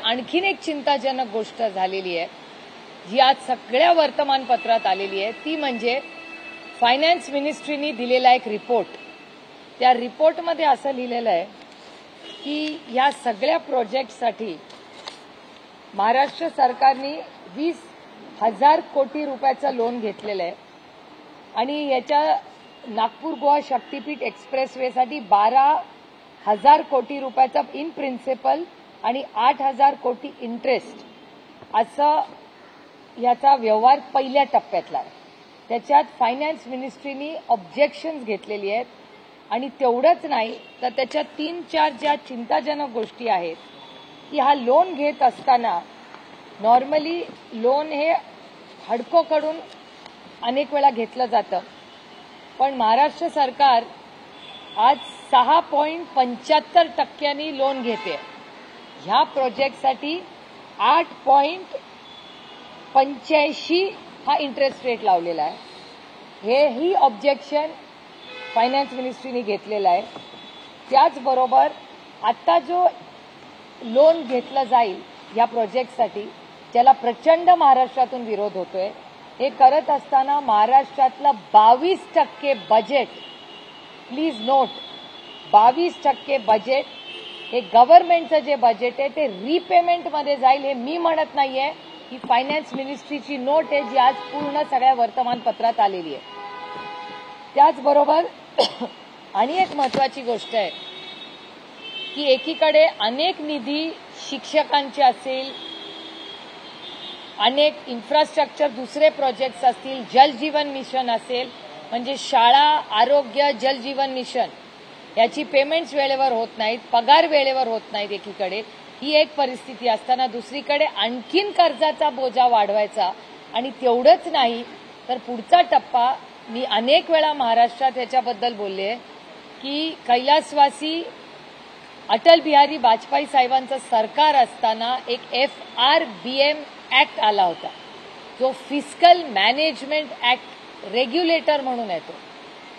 आणखीन एक चिंताजनक गोष्ट झालेली आहे, जी आज सगळ्या वर्तमानपत्रात आलेली आहे, ती म्हणजे फायनान्स मिनिस्ट्रीनी दिलेला एक रिपोर्ट. त्या रिपोर्टमध्ये असं लिहिलेलं आहे की या सगळ्या प्रोजेक्टसाठी महाराष्ट्र सरकारने 20,000 कोटी रुपयाचं लोन घेतलेलं आहे आणि याच्या नागपूर गोवा शक्तीपीठ एक्सप्रेसवेसाठी 12,000 कोटी रुपयाचा इन प्रिन्सिपल आणि 8,000 कोटी इंटरेस्ट असं याचा व्यवहार पहिल्या टप्प्यातला आहे. त्याच्यात फायनान्स मिनिस्ट्रीनी ऑब्जेक्शन्स घेतलेली आहेत आणि तेवढंच नाही तर त्याच्यात 3-4 ज्या चिंताजनक गोष्टी आहेत की हा लोन घेत असताना नॉर्मली लोन हे हडकोकडून अनेक वेळा घेतलं जातं, पण महाराष्ट्र सरकार आज 6.75% लोन घेते. ह्या प्रोजेक्टसाठी 8.85 हा इंटरेस्ट रेट लावलेला आहे. हेही ऑब्जेक्शन फायनान्स मिनिस्ट्रीने घेतलेलं आहे. त्याचबरोबर आता जो लोन घेतलं जाईल या प्रोजेक्टसाठी, ज्याला प्रचंड महाराष्ट्रातून विरोध होतोय, हे करत असताना महाराष्ट्रातलं 22% बजेट, प्लीज नोट, 22% बजेट हे गव्हर्नमेंटचं जे बजेट आहे ते रिपेमेंटमध्ये जाईल. हे मी म्हणत नाहीये, ही फायनान्स मिनिस्ट्रीची नोट आहे जी आज पूर्ण सगळ्या वर्तमानपत्रात आलेली आहे. त्याचबरोबर आणि एक महत्वाची गोष्ट आहे की एकीकडे अनेक निधी शिक्षकांचे असेल, अनेक इन्फ्रास्ट्रक्चर दुसरे प्रोजेक्ट्स असतील, जल जीवन मिशन असेल, म्हणजे शाळा, आरोग्य, जल जीवन मिशन याची पेमेंट्स वेळेवर होत नाहीत, पगार वेळेवर होत नाहीत. एकीकडे ही एक परिस्थिती असताना दुसरीकडे आणखीन कर्जाचा बोजा वाढवायचा आणि तेवढंच नाही तर पुढचा टप्पा, मी अनेक वेळा महाराष्ट्रात याच्याबद्दल बोलले की कैलासवासी अटल बिहारी वाजपेयी साहेबांचं सरकार असताना एक FRBM ऍक्ट आला होता, जो फिस्कल मॅनेजमेंट ऍक्ट रेग्युलेटर म्हणून येतो.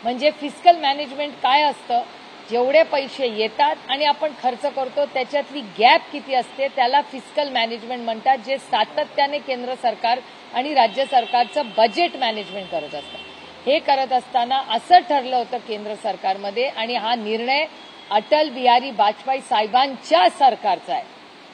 म्हणजे फिस्कल मॅनेजमेंट काय असतं, जेवढे पैसे येतात आणि आपण खर्च करतो त्याच्यातली गॅप किती असते त्याला फिस्कल मॅनेजमेंट म्हणतात, जे सातत्याने केंद्र सरकार आणि राज्य सरकारचं बजेट मॅनेजमेंट करत असतं. हे करत असताना असं ठरलं होतं केंद्र सरकारमध्ये, आणि हा निर्णय अटल बिहारी वाजपेयी साहेबांच्या सरकारचा आहे,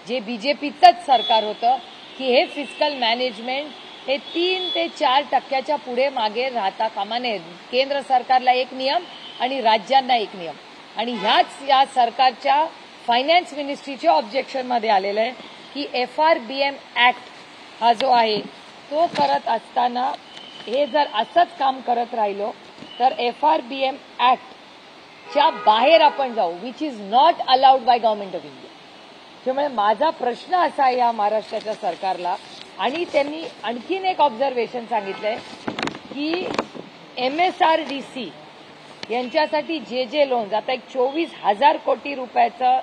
जे बीजेपीचंच सरकार होतं, की हे फिस्कल मॅनेजमेंट हे 3 ते 4% पुढे मागे राहता कामा नये. केंद्र सरकारला एक नियम आणि राज्यांना एक नियम. आणि ह्याच या सरकारच्या फायनान्स मिनिस्ट्रीच्या ऑब्जेक्शनमध्ये आलेलं आहे की FRBM ऍक्ट हा जो आहे तो करत असताना हे जर असंच काम करत राहिलो तर FRBM ऍक्टच्या बाहेर आपण जाऊ, which is not allowed by government of India. त्यामुळे माझा प्रश्न असा आहे या महाराष्ट्राच्या सरकारला, आणि त्यांनी आणखीन एक ऑब्झर्वेशन सांगितलंय की MSRDC यांच्यासाठी जे लोन्स, आता एक 24,000 कोटी रुपयाचं,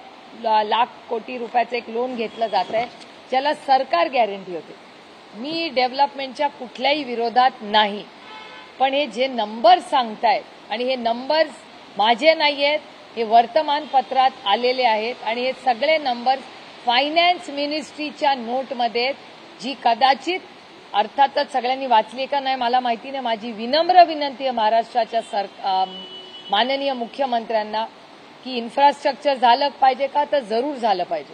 लाख कोटी रुपयाचं एक लोन घेतलं जात आहे, ज्याला सरकार गॅरंटी होते. मी डेव्हलपमेंटच्या कुठल्याही विरोधात नाही, पण हे जे नंबर्स सांगतायत, आणि हे नंबर्स माझे नाही आहेत, हे वर्तमानपत्रात आलेले आहेत, आणि हे सगळे नंबर्स फायनान्स मिनिस्ट्रीच्या नोटमध्ये, जी कदाचित अर्थातच सगळ्यांनी वाचली का नाही मला माहिती नाही. माझी विनम्र विनंती आहे महाराष्ट्राच्या माननीय मुख्यमंत्र्यांना की इन्फ्रास्ट्रक्चर झालं पाहिजे का, तर जरूर झालं पाहिजे,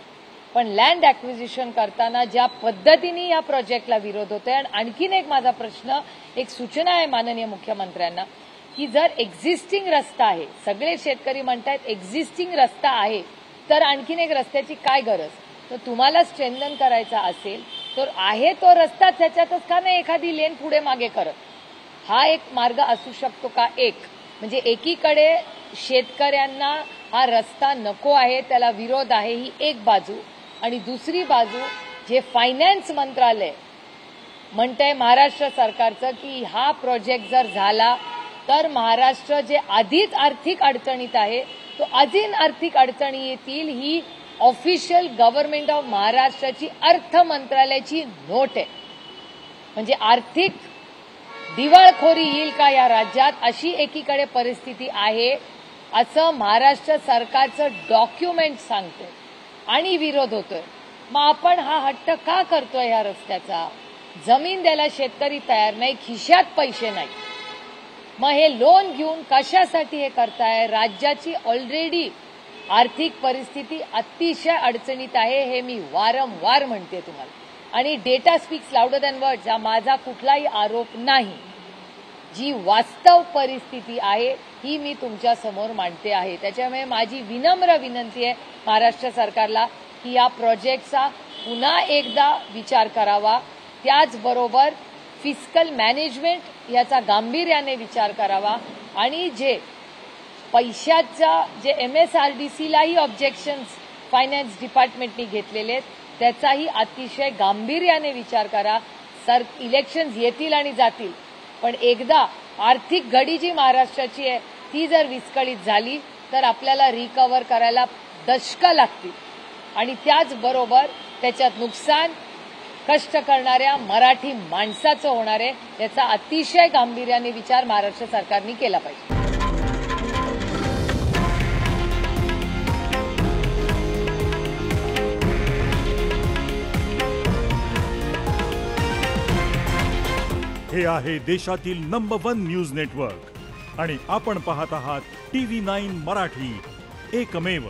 पण लँड ॲक्विजिशन करताना ज्या पद्धतीने या प्रोजेक्टला विरोध होतोय. आणि आणखीन एक माझा प्रश्न, एक सूचना आहे माननीय मुख्यमंत्र्यांना की जर एक्झिस्टिंग रस्ता आहे, सगळे शेतकरी म्हणतात एक्झिस्टिंग रस्ता आहे, तर आणखीन एक रस्त्याची काय गरज. तर तुम्हाला स्ट्रेंथन करायचा असेल तर आहे तो रस्ता, त्याच्यातच का नाही एखादी लेन पुढे मागे करत. हा एक मार्ग असू शकतो का. एक म्हणजे एकीकडे शेतकऱ्यांना हा रस्ता नको आहे, त्याला विरोध आहे, ही एक बाजू, आणि दुसरी बाजू जे फायनान्स मंत्रालय म्हणतंय महाराष्ट्र सरकारचं की हा प्रोजेक्ट जर झाला तर महाराष्ट्र जे आधीच आर्थिक अडचणीत आहे तो अजून आर्थिक अडचणी येतील. ही ऑफिशियल गव्हर्नमेंट ऑफ महाराष्ट्राची अर्थ मंत्रालयाची नोट आहे. म्हणजे आर्थिक दिवाळखोरी येईल का या राज्यात, अशी एकीकडे परिस्थिती आहे असं महाराष्ट्र सरकारचं डॉक्युमेंट सांगतंय आणि विरोध होतोय. मग आपण हा हट्ट का करतोय ह्या रस्त्याचा? जमीन द्यायला शेतकरी तयार नाही, खिशात पैसे नाही. मग हे लोन घेऊन कशासाठी हे करताय? राज्याची ऑलरेडी आर्थिक परिस्थिती अतिशय अडचणीत आहे, हे मी वारंवार म्हणते तुम्हाला. आणि data speaks louder than words, हा माझा कुठलाही आरोप नाही. जी वास्तव परिस्थिती आहे ही मी तुमच्या समोर मांडते आहे. त्याच्यामुळे माझी विनम्र विनंती आहे महाराष्ट्र सरकारला की या प्रोजेक्टचा पुन्हा एकदा विचार करावा. त्याचबरोबर फिस्कल मॅनेजमेंट याचा गांभीर्याने विचार करावा आणि जे पैशाचा जे MSRDCलाही ऑब्जेक्शन्स फायनान्स डिपार्टमेंटनी घेतलेले आहेत त्याचाही अतिशय गांभीर्याने विचार करा. इलेक्शन्स येतील आणि जातील, पण एकदा आर्थिक घडी जी महाराष्ट्राची आहे ती जर विस्कळीत झाली तर आपल्याला रिकव्हर करायला दशकं लागतील आणि त्याचबरोबर त्याच्यात नुकसान कष्ट करणाऱ्या मराठी माणसाचं होणार आहे. याचा अतिशय गांभीर्याने विचार महाराष्ट्र सरकारने केला पाहिजे. हे आहे देशातील नंबर 1 न्यूज नेटवर्क आणि आपण पाहत आहात TV9 मराठी, एकमेव.